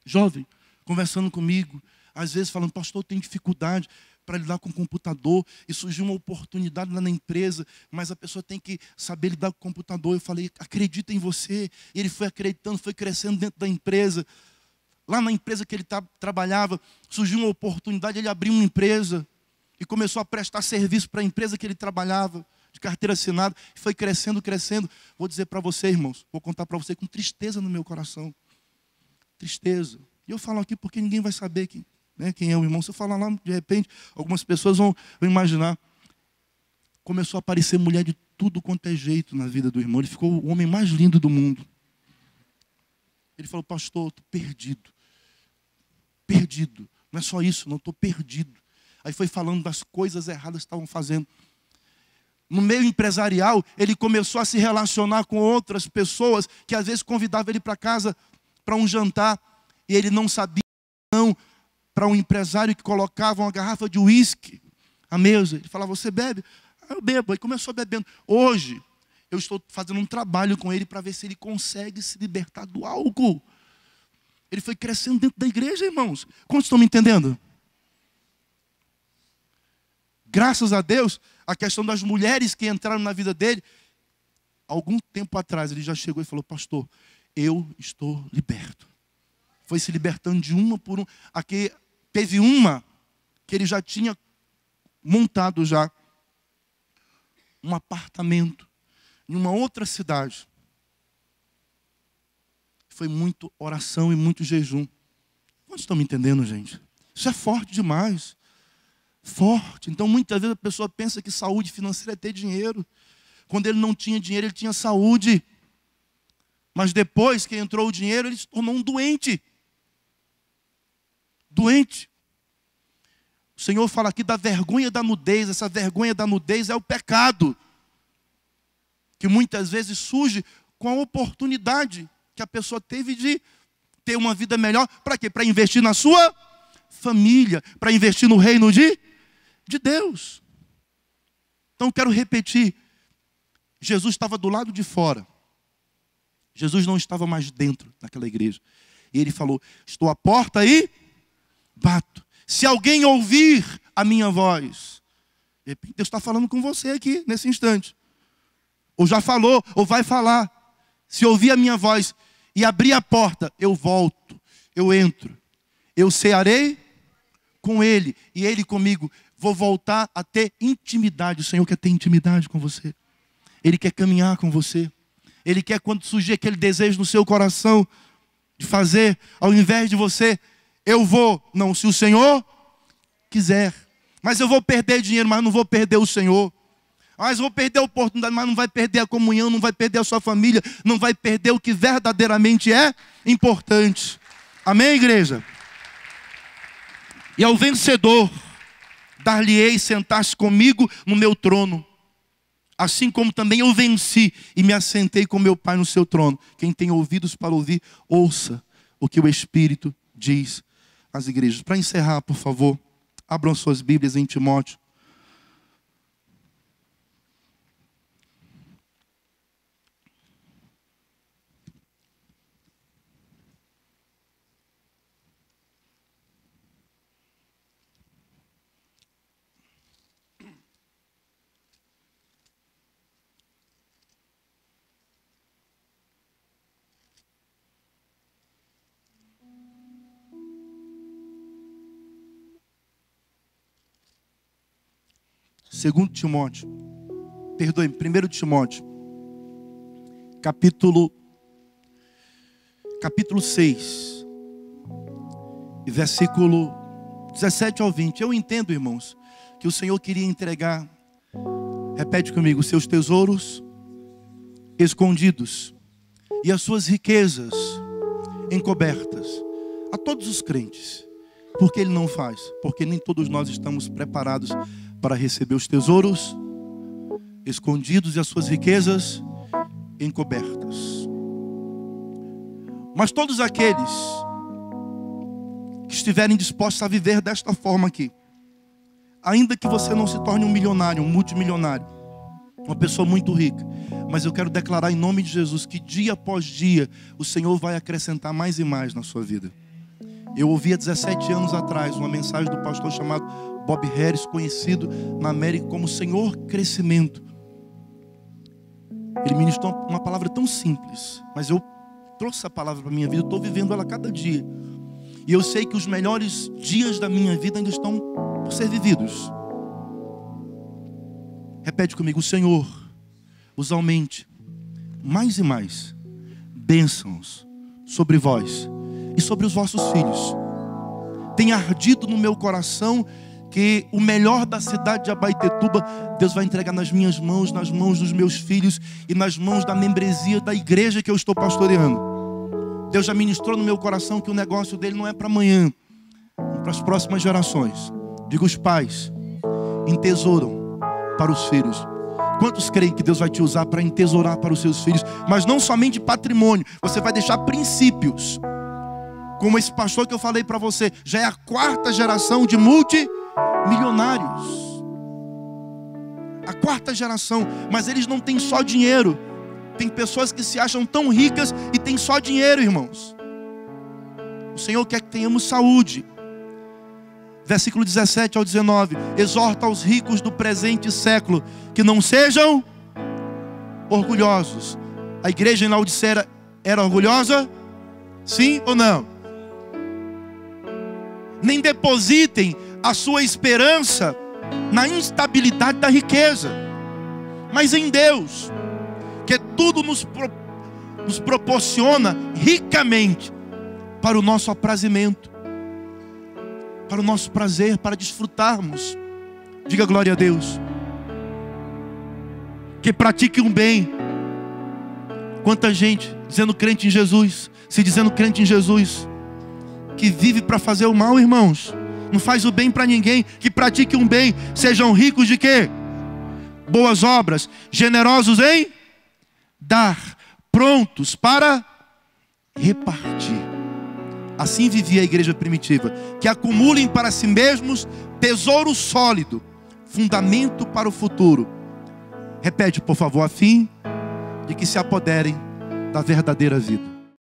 Jovem, conversando comigo. Às vezes falando, pastor, eu tenho dificuldade para lidar com o computador, e surgiu uma oportunidade lá na empresa, mas a pessoa tem que saber lidar com o computador. Eu falei, acredita em você. E ele foi acreditando, foi crescendo dentro da empresa. Lá na empresa que ele trabalhava, surgiu uma oportunidade, ele abriu uma empresa e começou a prestar serviço para a empresa que ele trabalhava, de carteira assinada, e foi crescendo, crescendo. Vou dizer para você, irmãos, vou contar para você com tristeza no meu coração. Tristeza. E eu falo aqui porque ninguém vai saber quem é o irmão. Se eu falar lá, de repente, algumas pessoas vão imaginar. Começou a aparecer mulher de tudo quanto é jeito na vida do irmão. Ele ficou o homem mais lindo do mundo. Ele falou, pastor, estou perdido. Perdido. Não é só isso, não, estou perdido. Aí foi falando das coisas erradas que estavam fazendo. No meio empresarial, ele começou a se relacionar com outras pessoas que às vezes convidavam ele para casa para um jantar. E ele não sabia não para um empresário que colocava uma garrafa de uísque à mesa. Ele falava, você bebe? Ah, eu bebo. Aí começou bebendo. Hoje, eu estou fazendo um trabalho com ele para ver se ele consegue se libertar do álcool. Ele foi crescendo dentro da igreja, irmãos. Quantos estão me entendendo? Graças a Deus, a questão das mulheres que entraram na vida dele, algum tempo atrás ele já chegou e falou, pastor, eu estou liberto. Foi se libertando de uma por uma. Aqui teve uma que ele já tinha montado já um apartamento em uma outra cidade. Foi muito oração e muito jejum. Vocês estão me entendendo, gente? Isso é forte demais. Forte. Então, muitas vezes a pessoa pensa que saúde financeira é ter dinheiro. Quando ele não tinha dinheiro, ele tinha saúde. Mas depois que entrou o dinheiro, ele se tornou um doente. Doente. O Senhor fala aqui da vergonha da nudez. Essa vergonha da nudez é o pecado. Que muitas vezes surge com a oportunidade que a pessoa teve de ter uma vida melhor. Para quê? Para investir na sua família. Para investir no reino de Deus. Então quero repetir. Jesus estava do lado de fora. Jesus não estava mais dentro daquela igreja. E ele falou, estou à porta e bato. Se alguém ouvir a minha voz. De repente Deus está falando com você aqui, nesse instante. Ou já falou, ou vai falar. Se ouvir a minha voz e abrir a porta, eu volto, eu entro. Eu cearei com ele e ele comigo. Vou voltar a ter intimidade. O Senhor quer ter intimidade com você. Ele quer caminhar com você. Ele quer, quando surgir aquele desejo no seu coração de fazer, ao invés de você, eu vou. Não, se o Senhor quiser. Mas eu vou perder dinheiro, mas não vou perder o Senhor. Mas vou perder a oportunidade, mas não vai perder a comunhão, não vai perder a sua família, não vai perder o que verdadeiramente é importante. Amém, igreja? E ao vencedor, dar-lhe-ei sentar-se comigo no meu trono, assim como também eu venci e me assentei com meu Pai no seu trono. Quem tem ouvidos para ouvir, ouça o que o Espírito diz às igrejas. Para encerrar, por favor, abram suas Bíblias em Timóteo. Segundo Timóteo, perdoe, 1 Timóteo, capítulo 6, e versículo 17 ao 20. Eu entendo, irmãos, que o Senhor queria entregar, repete comigo, os seus tesouros escondidos e as suas riquezas encobertas a todos os crentes. Por que Ele não faz? Porque nem todos nós estamos preparados para receber os tesouros escondidos e as suas riquezas encobertas. Mas todos aqueles que estiverem dispostos a viver desta forma aqui, ainda que você não se torne um milionário, um multimilionário, uma pessoa muito rica, mas eu quero declarar em nome de Jesus que dia após dia o Senhor vai acrescentar mais e mais na sua vida. Eu ouvi há 17 anos atrás uma mensagem do pastor chamado Bob Harris, conhecido na América como Senhor Crescimento. Ele ministrou uma palavra tão simples, mas eu trouxe essa palavra para a minha vida, eu estou vivendo ela cada dia. E eu sei que os melhores dias da minha vida ainda estão por ser vividos. Repete comigo, o Senhor os aumente mais e mais bênçãos sobre vós e sobre os vossos filhos. Tem ardido no meu coração que o melhor da cidade de Abaetetuba, Deus vai entregar nas minhas mãos, nas mãos dos meus filhos e nas mãos da membresia da igreja que eu estou pastoreando. Deus já ministrou no meu coração que o negócio dele não é para amanhã, é para as próximas gerações. Digo, os pais entesouram para os filhos. Quantos creem que Deus vai te usar para entesourar para os seus filhos? Mas não somente patrimônio, você vai deixar princípios. Como esse pastor que eu falei para você, já é a 4ª geração de multimilionários. A 4ª geração, mas eles não têm só dinheiro. Tem pessoas que se acham tão ricas e têm só dinheiro, irmãos. O Senhor quer que tenhamos saúde. Versículo 17 ao 19. Exorta aos ricos do presente século que não sejam orgulhosos. A igreja em Laodiceia era orgulhosa? Sim ou não? Nem depositem a sua esperança na instabilidade da riqueza, mas em Deus, que tudo nos proporciona ricamente para o nosso aprazimento, para o nosso prazer, para desfrutarmos. Diga glória a Deus. Que pratique um bem. Quanta gente dizendo crente em Jesus, se dizendo crente em Jesus, que vive para fazer o mal, irmãos. Não faz o bem para ninguém. Que pratique um bem. Sejam ricos de quê? Boas obras, generosos em dar, prontos para repartir. Assim vivia a igreja primitiva. Que acumulem para si mesmos tesouro sólido, fundamento para o futuro. Repete, por favor, a fim de que se apoderem da verdadeira vida.